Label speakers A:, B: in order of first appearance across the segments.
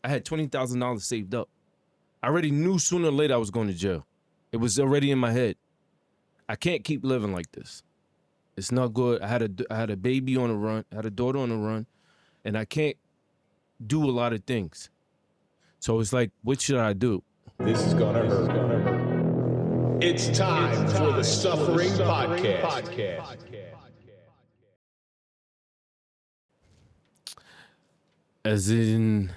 A: I had $20,000 saved up. I already knew sooner or later I was going to jail. It was already in my head. I can't keep living like this. It's not good. I had a baby on the run. I had a daughter on the run, and I can't do a lot of things. So it's like, what should I do?
B: This is gonna hurt. It's time for the Suffering Podcast.
A: As in,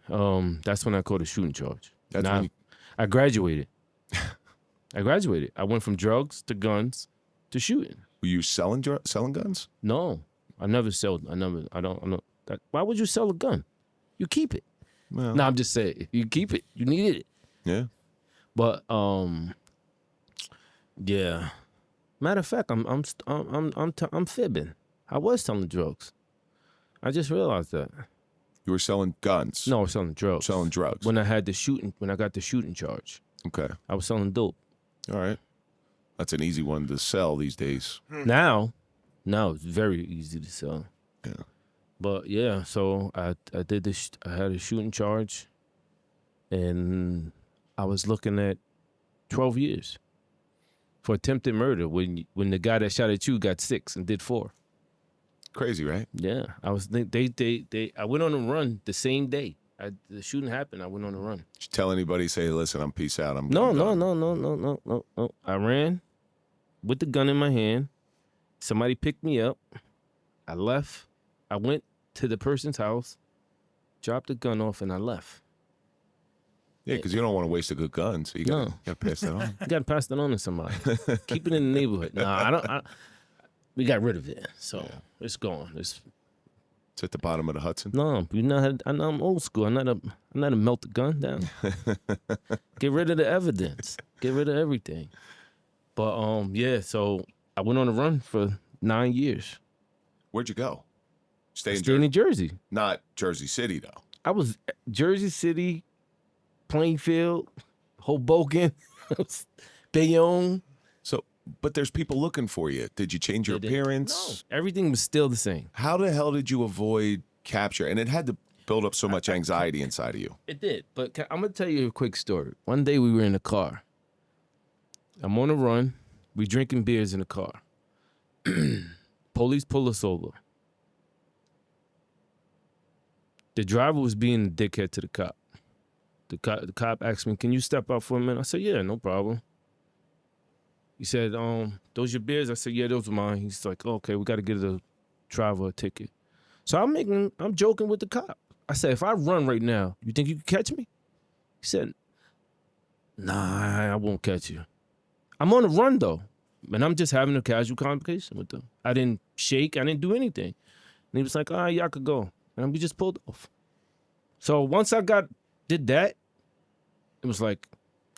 A: that's when I caught a shooting charge. I graduated. I went from drugs to guns to shooting.
C: Were you selling guns?
A: No, I never sold. I don't. Why would you sell a gun? You keep it.
C: Well,
A: No, I'm just saying, if you keep it, you needed it.
C: yeah.
A: But yeah. Matter of fact, I'm fibbing. I was selling drugs. I just realized that.
C: You were selling guns?
A: No, I was selling drugs.
C: Selling drugs.
A: When I got the shooting charge.
C: Okay.
A: I was selling dope.
C: All right. That's an easy one to sell these days.
A: Now it's very easy to sell.
C: Yeah.
A: But yeah, so I did this. I had a shooting charge, and I was looking at 12 years for attempted murder. When the guy that shot at you got 6 and did 4.
C: Crazy, right?
A: Yeah, I was. I went on a run the same day. The shooting happened. I went on a run.
C: Did you tell anybody, say, listen, I'm peace out.
A: No. I ran with the gun in my hand. Somebody picked me up. I left. I went to the person's house, dropped the gun off, and I left.
C: Yeah, because you don't want to waste a good gun, so you got to pass that on.
A: You got to pass that on to somebody. Keep it in the neighborhood. No, we got rid of it, so it's gone. It's
C: at the bottom of the Hudson.
A: No, I'm old school. I'm not a melt the gun down. Get rid of the evidence. Get rid of everything. But yeah. So I went on a run for 9 years.
C: Where'd you go?
A: Stay in Jersey.
C: Not Jersey City, though.
A: I was Jersey City, Plainfield, Hoboken, Bayonne.
C: So, but there's people looking for you. Did you change your appearance?
A: No, everything was still the same.
C: How the hell did you avoid capture? And it had to build up so much anxiety inside of you.
A: It did. But I'm going to tell you a quick story. One day we were in the car. I'm on a run. We drinking beers in the car. Police pull us over. The driver was being a dickhead to the cop. The cop asked me, "Can you step out for a minute?" I said, "Yeah, no problem." He said, "Those your beers?" I said, "Yeah, those are mine." He's like, "Okay, we got to get the driver a ticket." So I'm joking with the cop. I said, "If I run right now, you think you can catch me?" He said, "Nah, I won't catch you." I'm on the run though, and I'm just having a casual conversation with them. I didn't shake. I didn't do anything. And he was like, "All right, y'all could go." And we just pulled off. So once I did that, it was like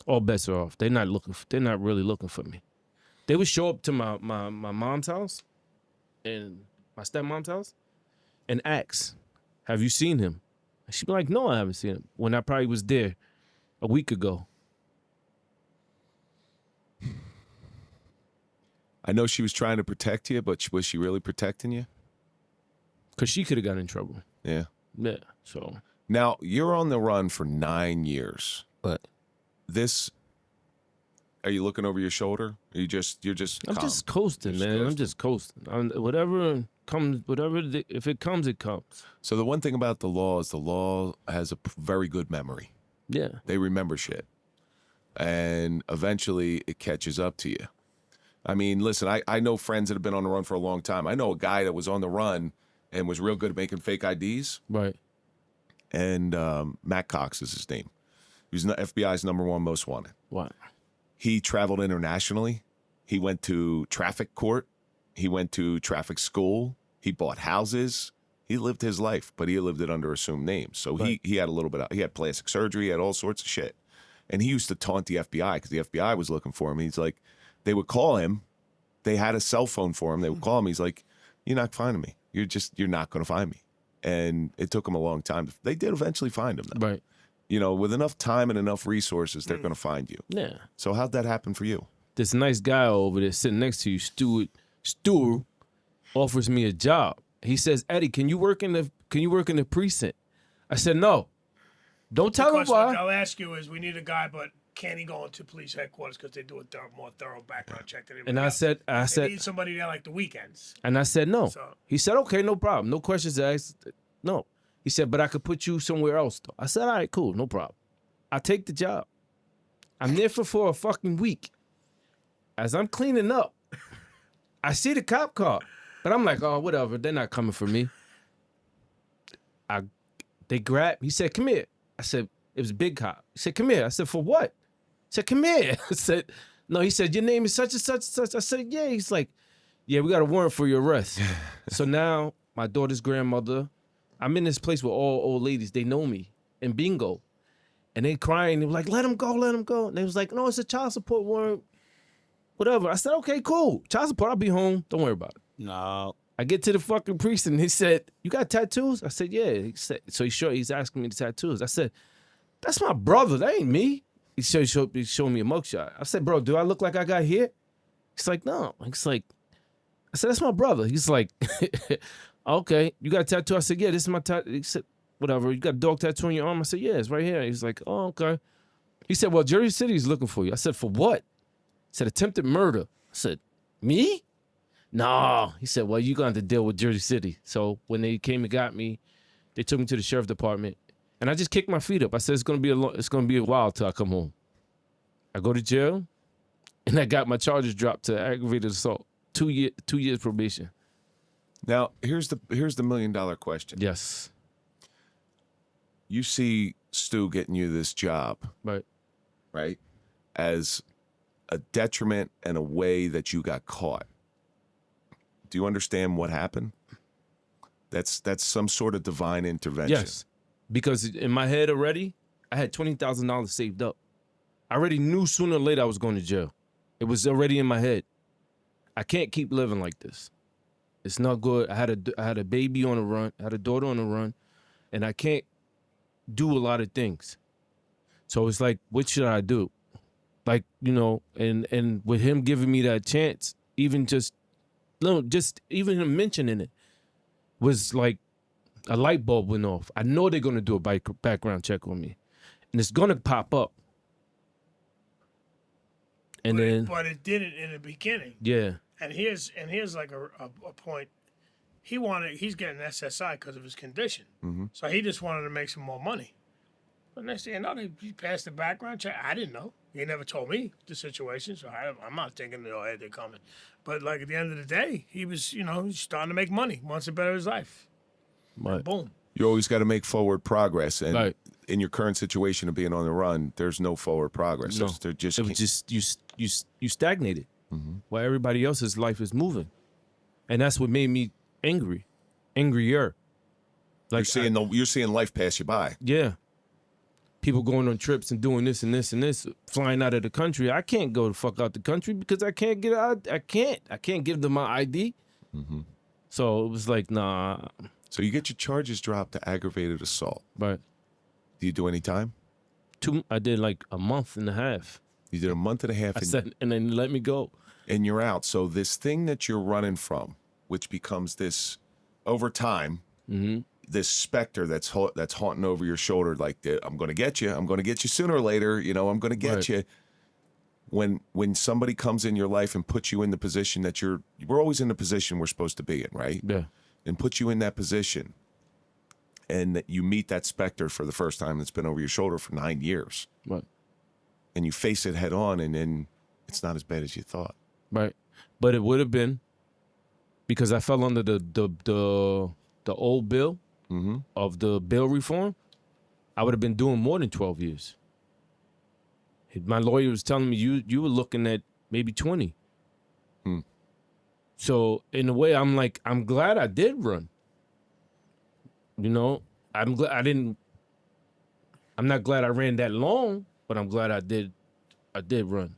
A: all bets are off. They're not really looking for me. They would show up to my mom's house and my stepmom's house and ask, "Have you seen him?" And she'd be like, "No, I haven't seen him." When I probably was there a week ago.
C: I know she was trying to protect you, but was she really protecting you?
A: Because she could have gotten in trouble.
C: Yeah.
A: Yeah, so.
C: Now, you're on the run for 9 years.
A: But
C: are you looking over your shoulder? You're just
A: I'm
C: calm?
A: just coasting, man. I'm just coasting. Whatever comes, if it comes, it comes.
C: So the one thing about the law is the law has a very good memory.
A: Yeah.
C: They remember shit. And eventually it catches up to you. I mean, listen, I know friends that have been on the run for a long time. I know a guy that was on the run and was real good at making fake IDs.
A: Right.
C: And Matt Cox is his name. He was FBI's #1 most wanted.
A: Wow.
C: He traveled internationally. He went to traffic court. He went to traffic school. He bought houses. He lived his life, but he lived it under assumed names. So
A: right.
C: he had a little bit. He had plastic surgery. He had all sorts of shit. And he used to taunt the FBI because the FBI was looking for him. He's like, they would call him. They had a cell phone for him. They would call him. He's like, "You're not finding me. You're not going to find me." And it took him a long time. They did eventually find him, though.
A: Right.
C: You know, with enough time and enough resources, they're going to find you.
A: Yeah.
C: So how'd that happen for you?
A: This nice guy over there sitting next to you, Stuart, offers me a job. He says, "Eddie, can you work in the precinct?" I said, "No." Don't tell him
D: Because what
A: why.
D: they'll ask you is, we need a guy, but can he go into police headquarters because they do a more thorough background check than anybody
A: And I
D: else.
A: said,
D: They need somebody there like the weekends.
A: and I said no.
D: So-
A: He said, okay, no problem. No questions asked. No. He said, but I could put you somewhere else though. I said, all right, cool, no problem. I take the job. I'm there for a fucking week. As I'm cleaning up, I see the cop car, but I'm like, oh, whatever. They're not coming for me. They grabbed. He said, come here. I said, it was a big cop. He said, come here. I said, for what? He said, come here. I said, no. He said, your name is such and such and such. I said, yeah. He's like, yeah, we got a warrant for your arrest. So now my daughter's grandmother, I'm in this place with all old ladies. They know me in bingo. And they crying. They were like, let him go, let him go. And they was like, no, it's a child support warrant. Whatever. I said, okay, cool. Child support, I'll be home. Don't worry about it.
E: No.
A: I get to the fucking precinct and he said, you got tattoos? I said, yeah. He said, so he's asking me the tattoos. I said, that's my brother. That ain't me. He showed me a mugshot. I said, bro, do I look like I got hit? He's like, no. He's like, I said, that's my brother. He's like, okay, you got a tattoo? I said, yeah, this is my tattoo. He said, whatever. You got a dog tattoo on your arm? I said, yeah, it's right here. He's like, oh, okay. He said, well, Jersey City's looking for you. I said, for what? He said, attempted murder. I said, me? No. He said, well, you're going to have to deal with Jersey City. So when they came and got me, they took me to the sheriff department. And I just kicked my feet up. I said, it's going to be a while till I come home. I go to jail, and I got my charges dropped to aggravated assault. 2 years probation.
C: Now, here's the $1 million question.
A: Yes.
C: You see Stu getting you this job,
A: Right.
C: as a detriment and a way that you got caught. Do you understand what happened? That's some sort of divine intervention.
A: Yes. Because in my head already, I had $20,000 saved up. I already knew sooner or later I was going to jail. It was already in my head. I can't keep living like this. It's not good. I had a baby on the run. I had a daughter on the run. And I can't do a lot of things. So it's like, what should I do? Like, and with him giving me that chance, even even him mentioning it was like a light bulb went off. I know they're going to do a background check on me. And it's going to pop up. And
D: But it didn't in the beginning.
A: Yeah.
D: And here's like a point. He's getting SSI because of his condition.
C: Mm-hmm.
D: So he just wanted to make some more money. But next thing you know, he passed the background check. I didn't know. He never told me the situation, so I'm not thinking, hey, they're coming. But like at the end of the day, he was, he's starting to make money, wants to better his life.
A: Right.
D: Boom.
C: You always got to make forward progress, and
A: Right.
C: in your current situation of being on the run, there's no forward progress.
A: No.
C: There just
A: It was just you stagnated while everybody else's life is moving, and that's what made me angrier. Like
C: you're seeing life pass you by.
A: yeah, people going on trips and doing this and this and this, flying out of the country. I can't go the fuck out the country because I can't get out. I can't give them my ID. So it was like, nah.
C: So you get your charges dropped to aggravated assault.
A: But
C: Do you do any time?
A: I did like a month and a half.
C: You did a month and a half,
A: I said, and then let me go.
C: and you're out. So this thing that you're running from, which becomes this over time, this specter that's haunting over your shoulder, like I'm going to get you. I'm going to get you sooner or later. I'm going to get
A: Right.
C: you. When somebody comes in your life and puts you in the position that we're always in the position we're supposed to be in, right?
A: Yeah.
C: And put you in that position, and that you meet that specter for the first time that's been over your shoulder for 9 years,
A: Right.
C: and you face it head on, and then it's not as bad as you thought.
A: Right. But it would have been because I fell under the old bill of the bail reform. I would have been doing more than 12 years. My lawyer was telling me you were looking at maybe 20. So in a way, I'm like, I'm glad I did run. I'm glad I didn't. I'm not glad I ran that long, but I'm glad I did run.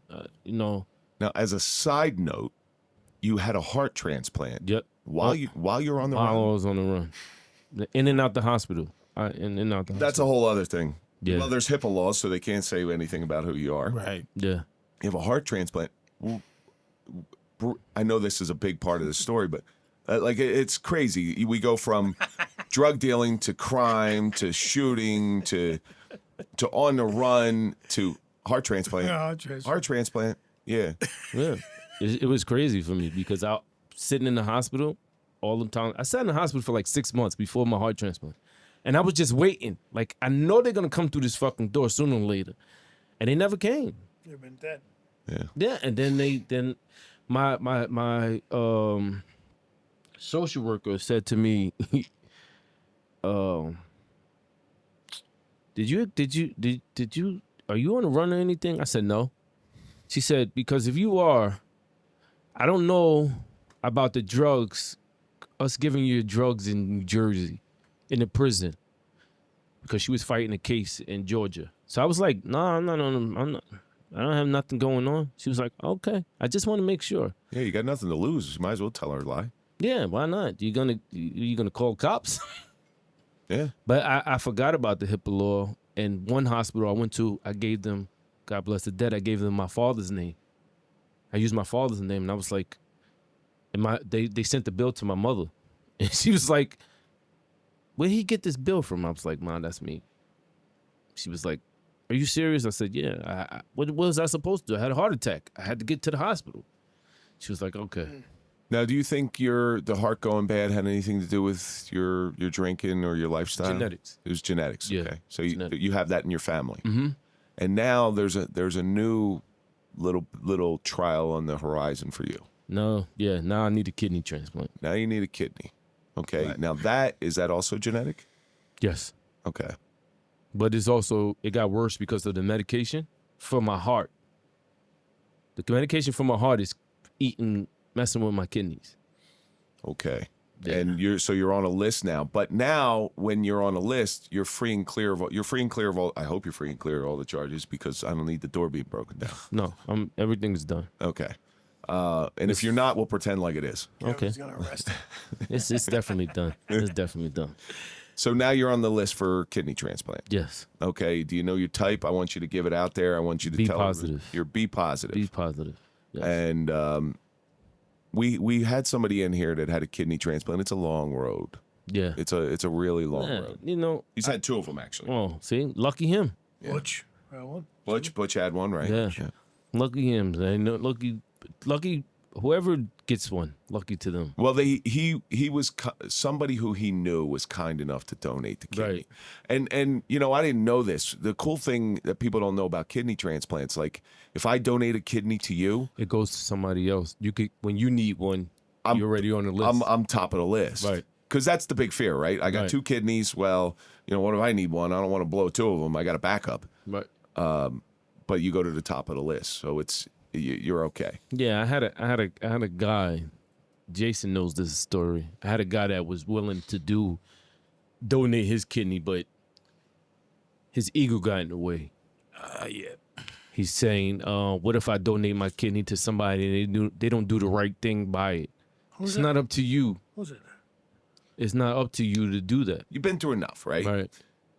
C: Now, as a side note, you had a heart transplant.
A: Yep.
C: While you're on the
A: While I
C: run.
A: was on the run, in and out the hospital. In and out the hospital.
C: That's a whole other thing.
A: Yeah.
C: Well, there's HIPAA laws, so they can't say anything about who you are.
E: Right.
A: Yeah.
C: You have a heart transplant. I know this is a big part of the story, but it's crazy. We go from drug dealing to crime to shooting to to on the run to heart transplant.
D: Yeah, I'll
C: Heart transplant. Yeah.
A: Yeah, it was crazy for me because I sitting in the hospital all the time. I sat in the hospital for like 6 months before my heart transplant, and I was just waiting. Like I know they're gonna come through this fucking door sooner or later, and they never came.
D: You've been dead.
C: Yeah.
A: Yeah, and then my social worker said to me, did you are you on a run or anything? I said no. She said, because if you are, I don't know about the drugs, us giving you drugs in New Jersey, in the prison, because she was fighting a case in Georgia. So I was like, no, I'm not. I don't have nothing going on. She was like, okay, I just want to make sure.
C: Yeah, you got nothing to lose. You might as well tell her a lie.
A: Yeah, why not? You gonna call cops?
C: Yeah.
A: But I forgot about the HIPAA law. And one hospital I went to, I gave them, God bless the dead, I gave them my father's name. I used my father's name, and I was like, and they sent the bill to my mother. And she was like, where'd he get this bill from? I was like, Mom, that's me. She was like, are you serious? I said, yeah. What was I supposed to do? I had a heart attack. I had to get to the hospital. She was like, okay.
C: Now, do you think the heart going bad had anything to do with your drinking or your lifestyle?
A: Genetics.
C: It was genetics.
A: Yeah,
C: Okay. So
A: genetics.
C: you have that in your family.
A: Mm-hmm.
C: And now there's a new little trial on the horizon for you.
A: No, yeah, now I need a kidney transplant.
C: Now you need a kidney. Okay.
A: Right.
C: Now is that also genetic?
A: Yes.
C: Okay.
A: But it got worse because of the medication for my heart. The medication for my heart is messing with my kidneys.
C: Okay.
A: Yeah.
C: And you're on a list now. But now when you're on a list, you're free and clear of all I hope you're free and clear of all the charges because I don't need the door being broken down.
A: No, everything's done.
C: Okay. And if you're not, we'll pretend like it is.
A: Okay.
D: He's gonna arrest him.
A: It's definitely done. It's definitely done.
C: So now you're on the list for kidney transplant.
A: Yes.
C: Okay. Do you know your type? I want you to give it out there. I want you to
A: B
C: tell
A: positive.
C: You're B positive.
A: Be positive. Yes.
C: And we had somebody in here that had a kidney transplant. It's a long road.
A: Yeah.
C: It's a really long road.
A: You know.
C: He's had two of them actually.
A: Oh, see, lucky him.
C: Yeah.
D: Butch. One.
C: Butch had one, right?
A: Yeah. Lucky him. Lucky whoever gets one. Lucky to them.
C: Well, he was somebody who he knew was kind enough to donate the kidney.
A: Right.
C: And I didn't know this. The cool thing that people don't know about kidney transplants, like if I donate a kidney to you,
A: It goes to somebody else. You could when you need one, you're already on the list.
C: I'm top of the list.
A: Right.
C: Because that's the big fear, right? I got
A: Right.
C: 2 kidneys. Well, what if I need one? I don't want to blow 2 of them. I got a backup.
A: Right.
C: But you go to the top of the list, so you're okay.
A: Yeah, I had a guy. Jason knows this story. I had a guy that was willing to donate his kidney, but his ego got in the way. Yeah. He's saying, "What if I donate my kidney to somebody and they don't do the right thing by it? It's not up to you.
D: Who's it?
A: It's not up to you to do that."
C: You've been through enough, right?
A: Right.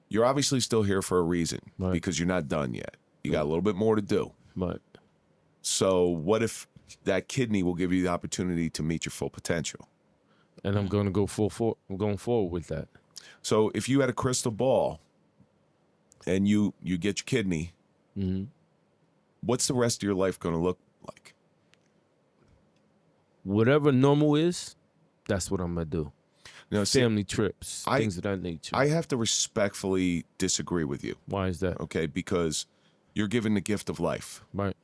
C: You're obviously still here for a reason
A: Right.
C: because you're not done yet. You got a little bit more to do.
A: But
C: So what if that kidney will give you the opportunity to meet your full potential?
A: and I'm going to go I'm going forward with that.
C: So if you had a crystal ball and you get your kidney,
A: Mm-hmm.
C: what's the rest of your life going to look like?
A: Whatever normal is, that's what I'm gonna do.
C: See,
A: Family trips, things of that nature.
C: I have to respectfully disagree with you,
A: Why is that?
C: okay? Because you're given the gift of life.
A: Right.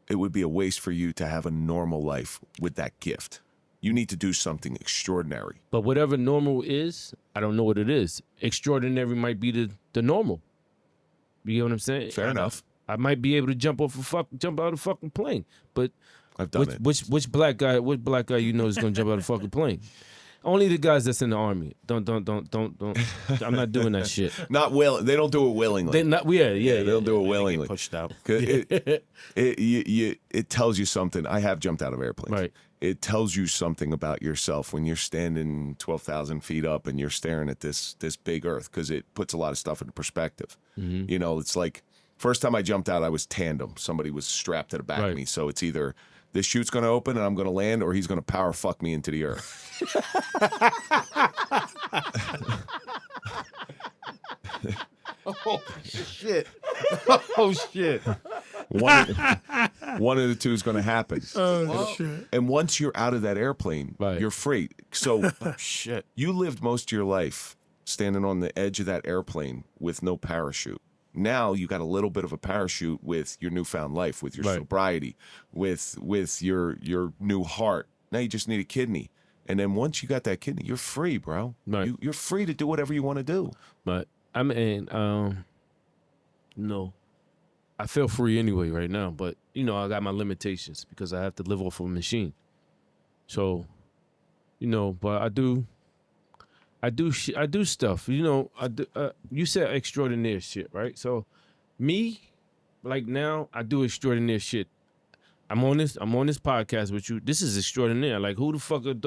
C: It would be a waste for you to have a normal life with that gift. You need to do something extraordinary.
A: But whatever normal is, I don't know what it is. Extraordinary might be the normal. You get what I'm saying?
C: Fair enough.
A: I might be able to jump out of a fucking plane, but
C: I've done it.
A: which black guy you know is gonna jump out of a fucking plane? Only the guys that's in the army. Don't. I'm not doing that shit.
C: Not will. They don't do it willingly.
A: They not. Yeah.
C: They don't do it willingly.
E: Pushed out.
C: 'Cause it tells you something. I have jumped out of airplanes.
A: Right.
C: It tells you something about yourself when you're standing 12,000 feet up and you're staring at this big earth, because it puts a lot of stuff into perspective.
A: Mm-hmm.
C: It's like first time I jumped out, I was tandem. Somebody was strapped to the back of
A: Right.
C: me. So it's either this chute's going to open and I'm going to land, or he's going to power fuck me into the earth.
E: Oh shit! Oh shit!
C: One of the two is going to happen.
D: Oh, shit.
C: And once you're out of that airplane,
A: Right.
C: you're free. So
E: Shit!
C: you lived most of your life standing on the edge of that airplane with no parachute. Now you got a little bit of a parachute with your newfound life, with your
A: Right.
C: sobriety, with your new heart. Now you just need a kidney. And then once you got that kidney, you're free, bro.
A: Right.
C: You're free to do whatever you want to do.
A: But I mean, no, I feel free anyway right now. But you know, I got my limitations because I have to live off of a machine. So, you know, but I do stuff. You know, you said extraordinary shit, right? So, me, like now, I do extraordinary shit. I'm on this podcast with you. This is extraordinary. Like, who the fuck would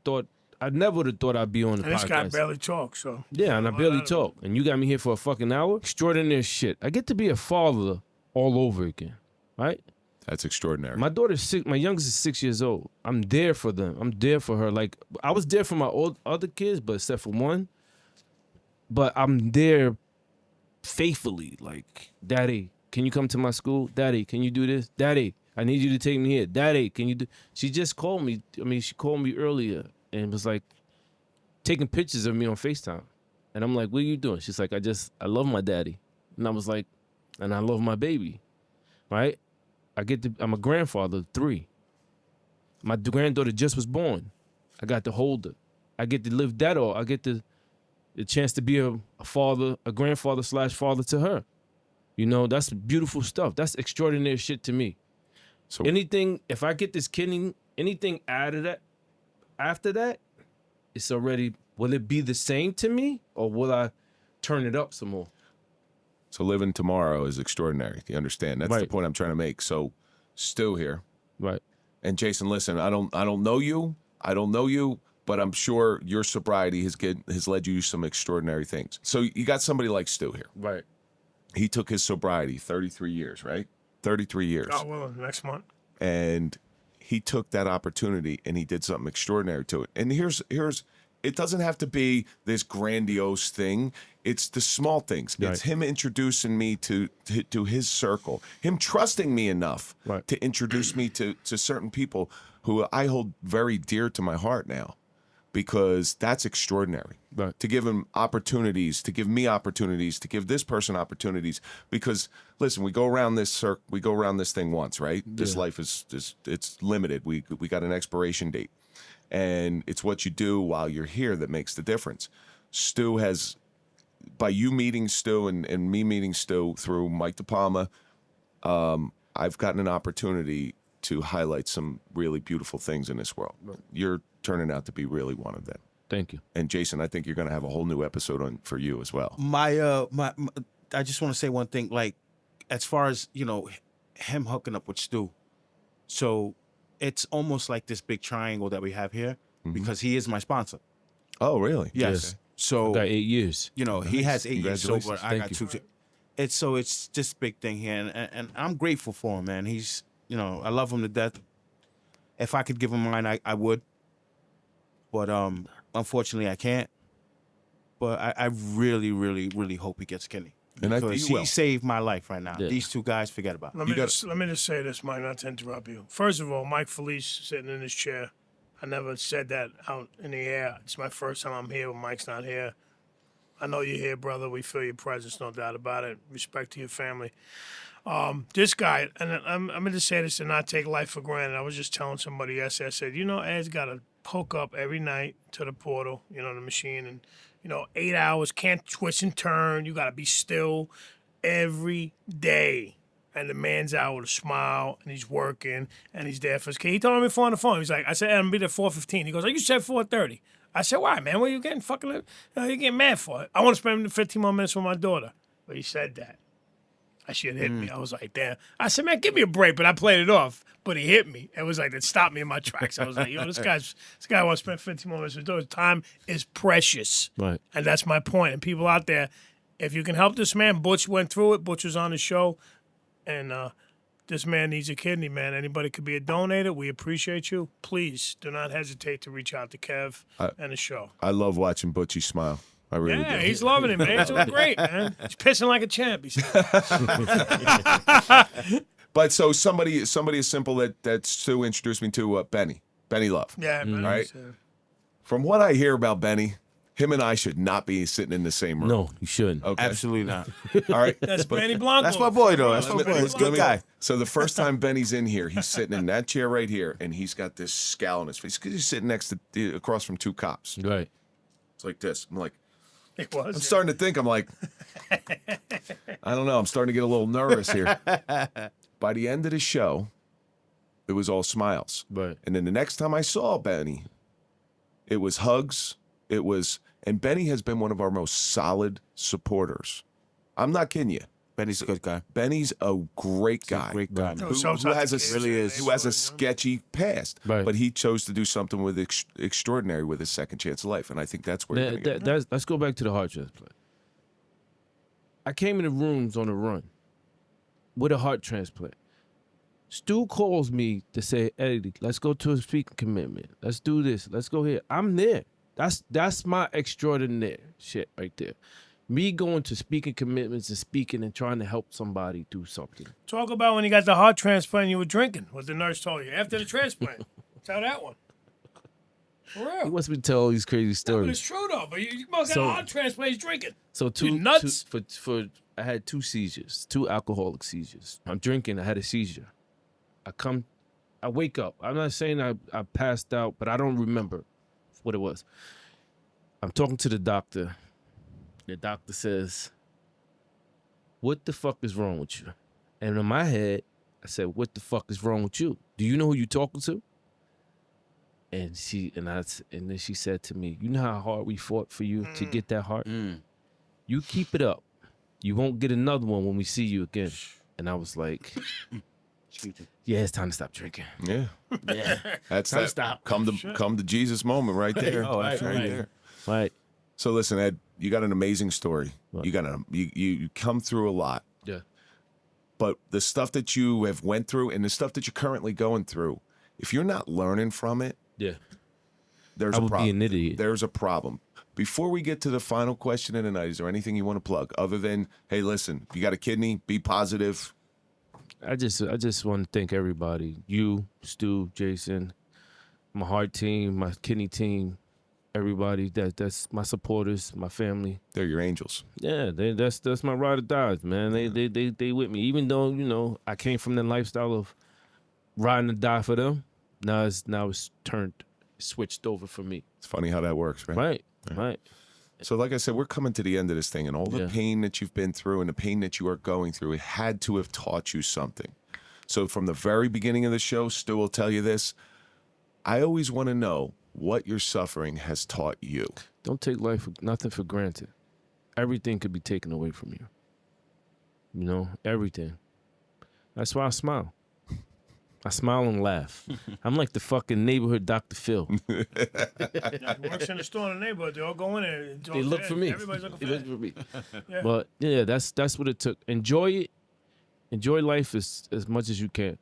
A: thought? I never would have thought I'd be on the
D: And
A: podcast.
D: this guy barely talks, so.
A: Yeah, and I barely talk. And you got me here for a fucking hour? Extraordinary shit. I get to be a father all over again, right?
C: That's extraordinary.
A: My daughter's 6, my youngest is 6 years old. I'm there for them. I'm there for her. Like, I was there for my other kids, but except for one. But I'm there faithfully. Like, Daddy, can you come to my school? Daddy, can you do this? Daddy, I need you to take me here. Daddy, can you do... She just called me. I mean, she called me earlier and was like taking pictures of me on FaceTime. And I'm like, what are you doing? She's like, I love my daddy. And I was like, and I love my baby, right? I'm a grandfather of 3. My granddaughter just was born. I got to hold her. I get to live that all. I get the chance to be a father, a grandfather / father to her. You know, that's beautiful stuff. That's extraordinary shit to me.
C: So
A: Anything, if I get this kidney, anything out of that, after that, it's already, will it be the same to me or will I turn it up some more?
C: So living tomorrow is extraordinary. You understand? That's the
A: Right.
C: point I'm trying to make. So Stu here.
A: Right.
C: And Jason, listen, I don't know you. I don't know you, but I'm sure your sobriety has led you to some extraordinary things. So you got somebody like Stu here.
A: Right.
C: He took his sobriety 33 years, right? 33 years.
D: God willing, next month.
C: And he took that opportunity and he did something extraordinary to it. And here's it doesn't have to be this grandiose thing. It's the small things.
A: Right.
C: It's him introducing me to his circle, him trusting me enough
A: Right.
C: to introduce me to certain people who I hold very dear to my heart now, because that's extraordinary.
A: Right.
C: To give him opportunities, to give me opportunities, to give this person opportunities. Because listen, we go around this thing once, right? This life is it's limited. We got an expiration date, and it's what you do while you're here that makes the difference. Stu has, by you meeting Stu and me meeting Stu through Mike DePalma, I've gotten an opportunity to highlight some really beautiful things in this world. You're turning out to be really one of them.
A: Thank you.
C: And Jason, I think you're going to have a whole new episode on for you as well.
E: My I just want to say one thing. Like, as far as him hooking up with Stu, so it's almost like this big triangle that we have here because he is my sponsor.
C: Oh, really?
E: Yes. So
A: Got 8 years.
E: he has 8 years sober.
C: Congratulations.
E: I got
A: Thank you.
E: 2. It's this big thing here, and I'm grateful for him, man. He's I love him to death. If I could give him mine, I would. But unfortunately, I can't. But I really, really, really hope he gets kidney.
C: And I think
E: Because
C: you
E: he
C: will.
E: saved my life right now.
A: Yeah.
E: These 2 guys, forget about it.
D: Let me just say this, Mike, not to interrupt you. First of all, Mike Felice sitting in his chair. I never said that out in the air. It's my first time I'm here when Mike's not here. I know you're here, brother. We feel your presence, no doubt about it. Respect to your family. This guy, and I'm going to say this to not take life for granted. I was just telling somebody yesterday, I said, Ed's got to poke up every night to the portal, the machine, and, 8 hours, can't twist and turn. You got to be still every day. And the man's out with a smile, and he's working, and he's there for his kid. He told me before on the phone. He's like, I said, I'm going to be there 4:15. He goes, you said 4:30. I said, why, man? What are you getting fucking, you getting mad for? I want to spend 15 more minutes with my daughter. But he said that. That shit hit me. I was like, damn. I said, man, give me a break. But I played it off. But he hit me. It was like, it stopped me in my tracks. I was like, this guy wants to spend 15 more minutes with his daughter. Time is precious.
A: Right.
D: And that's my point. And people out there, if you can help this man, Butch went through it. Butch was on the show. And this man needs a kidney, man. Anybody could be a donator. We appreciate you. Please do not hesitate to reach out to Kev and the show.
C: I love watching Butchie smile. I really
D: Yeah,
C: do.
D: he's loving it, man. He's doing great, man. He's pissing like a champ. He said.
C: But so somebody as simple that Stu introduced me to Benny Love.
D: Yeah, man.
C: Right? From what I hear about Benny, him and I should not be sitting in the same room.
A: No, you shouldn't.
C: Okay.
E: Absolutely not.
C: All right.
D: That's Benny Blanco.
E: That's my boy, though. That's my boy.
C: Let
E: He's a
C: me-
E: good guy.
C: So the first time Benny's in here, he's sitting in that chair right here, and he's got this scowl on his face because he's sitting across from two cops.
A: Right.
C: It's like this. I'm like,
D: It was.
C: I'm starting to think. I'm like, I don't know. I'm starting to get a little nervous here. By the end of the show, it was all smiles.
A: Right.
C: And then the next time I saw Benny, it was hugs. And Benny has been one of our most solid supporters. I'm not kidding you.
E: Benny's a good guy.
C: Benny's a great guy.
E: Great guy.
D: No,
C: Who
D: sometimes
C: has
D: the
C: a
D: kids,
E: really
D: they
E: is.
C: who has a
D: would,
C: sketchy past,
A: Right.
C: but he chose to do something with extraordinary with his second chance of life, and I think that's where you're gonna get.
A: Let's go back to the heart transplant. I came in the rooms on a run with a heart transplant. Stu calls me to say, Eddie, let's go to a speaking commitment. Let's do this. Let's go here. I'm there. That's my extraordinary shit right there. Me going to speaking commitments and speaking and trying to help somebody do something.
D: Talk about when you got the heart transplant and you were drinking, what the nurse told you after the transplant. Tell that one. For
A: He
D: real.
A: wants me to tell all these crazy
D: But it's
A: stories.
D: true, though. But you must got
A: So-
D: a heart transplant, he's drinking.
A: So
D: You nuts?
A: for I had 2 seizures, 2 alcoholic seizures. I'm drinking, I had a seizure. I wake up. I'm not saying I passed out, but I don't remember what it was. I'm talking to the doctor. The doctor says, what the fuck is wrong with you? And in my head, I said, what the fuck is wrong with you? Do you know who you talking to? And then she said to me, you know how hard we fought for you to get that heart? You keep it up. You won't get another one when we see you again. And I was like, yeah, it's time to stop drinking.
C: Yeah,
A: Yeah.
C: that's
A: Time to
C: that.
A: stop.
C: Come to Jesus moment right there.
E: Oh, that's
C: right
E: right.
C: there.
A: Right.
C: So listen, Ed, you got an amazing story.
A: What?
C: You come through a lot,
A: Yeah.
C: but the stuff that you have went through and the stuff that you're currently going through, if you're not learning from it,
A: Yeah.
C: there's
A: I
C: a
A: would
C: problem.
A: be an idiot.
C: There's a problem. Before we get to the final question of the night, is there anything you want to plug other than, hey, listen, if you got a kidney, be positive.
A: I just want to thank everybody. You, Stu, Jason, my heart team, my kidney team, everybody that's my supporters, my family.
C: They're your angels.
A: Yeah, that's my ride or dies, man. They with me. Even though, you know, I came from the lifestyle of riding or die for them. Now it's switched over for me.
C: It's funny how that works, right?
A: Right.
C: So like I said, we're coming to the end of this thing, and all the
A: Yeah.
C: pain that you've been through and the pain that you are going through, it had to have taught you something. So from the very beginning of the show, Stu will tell you this. I always want to know what your suffering has taught you.
A: Don't take nothing for granted. Everything could be taken away from you. You know, everything. That's why I smile. I smile and laugh. I'm like the fucking neighborhood Dr. Phil.
D: Yeah, he works in the store in the neighborhood. They all go in there. And
A: They look for me.
D: Everybody's looking
A: They
D: for
A: look
D: me.
A: for me.
D: Yeah.
A: But yeah, that's what it took. Enjoy it. Enjoy life as much as you can.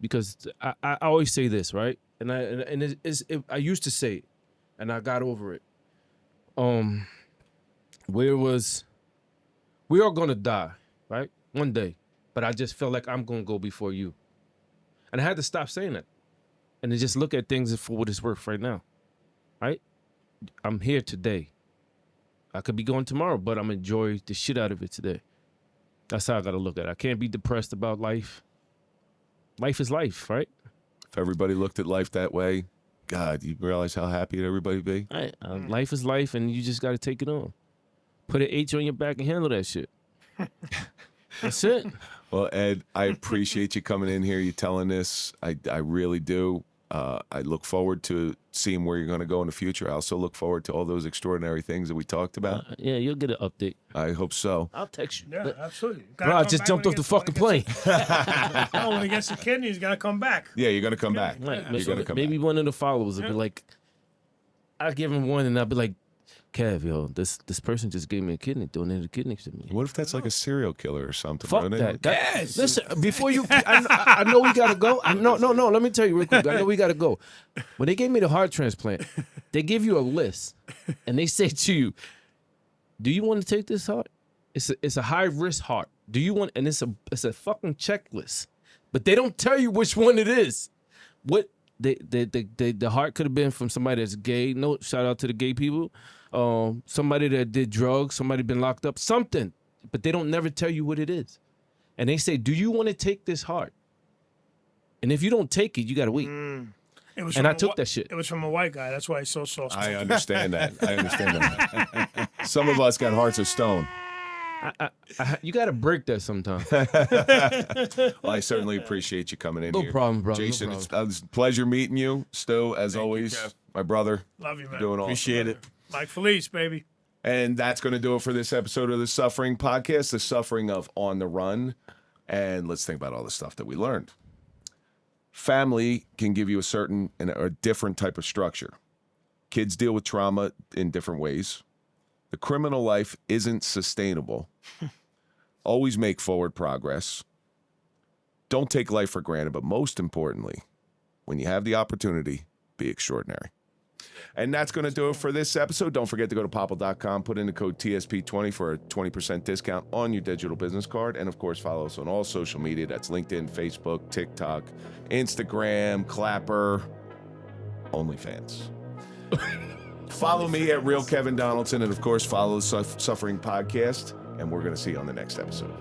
A: Because I always say this, right? And I used to say it, and I got over it. We are gonna die, right? One day. But I just felt like I'm gonna go before you. And I had to stop saying that. And to just look at things for what it's worth right now. Right? I'm here today. I could be going tomorrow, but I'm enjoying the shit out of it today. That's how I gotta look at it. I can't be depressed about life. Life is life, right?
C: If everybody looked at life that way, God, you realize how happy everybody be?
A: Right. Life is life, and you just gotta take it on. Put an H on your back and handle that shit. That's it.
C: Well, Ed, I appreciate you coming in here. You telling this. I really do. I look forward to seeing where you're going to go in the future. I also look forward to all those extraordinary things that we talked about.
A: Yeah, you'll get an update.
C: I hope so.
A: I'll text you.
D: Yeah, absolutely.
A: Bro, I just jumped off the fucking plane.
D: No, when he gets the kidney, he's got to come back.
C: Yeah, you're going to come back.
A: Right.
C: You're going to come
A: Maybe
C: back.
A: one of the followers will be like, I'll give him one, and I'll be like, Kev, yo, this person just gave me a kidney, donated a kidney to me.
C: What if that's like a serial killer or something?
A: Fuck
C: bro?
A: that.
D: Yes.
A: Listen, before you, I know we gotta go. No. Let me tell you real quick. I know we gotta go. When they gave me the heart transplant, they give you a list, and they say to you, Do you want to take this heart? It's a high risk heart. Do you want? And it's a fucking checklist, but they don't tell you which one it is. What the heart could have been from somebody that's gay. No, shout out to the gay people. Somebody that did drugs. Somebody been locked up. Something, but they don't never tell you what it is. And they say, do you want to take this heart? And if you don't take it, you gotta wait. I took that shit.
D: It was from a white guy. That's why he's so soft.
C: I understand that. that. Some of us got hearts of stone.
A: You gotta break that sometime.
C: Well, I certainly appreciate you coming in here.
A: No problem, brother.
C: Jason,
A: no
C: it's
A: problem.
C: a pleasure meeting you. Stu, as always,
E: Kev.
C: my brother.
D: Love you, man.
C: Doing awesome.
E: Appreciate it.
D: Mike Felice, baby.
C: And that's going to do it for this episode of The Suffering Podcast, the suffering of On the Run. And let's think about all the stuff that we learned. Family can give you a certain and a different type of structure. Kids deal with trauma in different ways. The criminal life isn't sustainable. Always make forward progress. Don't take life for granted, but most importantly, when you have the opportunity, be extraordinary. And that's going to do it for this episode. Don't forget to go to popple.com, put in the code TSP20 for a 20% discount on your digital business card. And, of course, follow us on all social media. That's LinkedIn, Facebook, TikTok, Instagram, Clapper, OnlyFans. Follow me at Real Kevin Donaldson. And, of course, follow the Suffering Podcast. And we're going to see you on the next episode.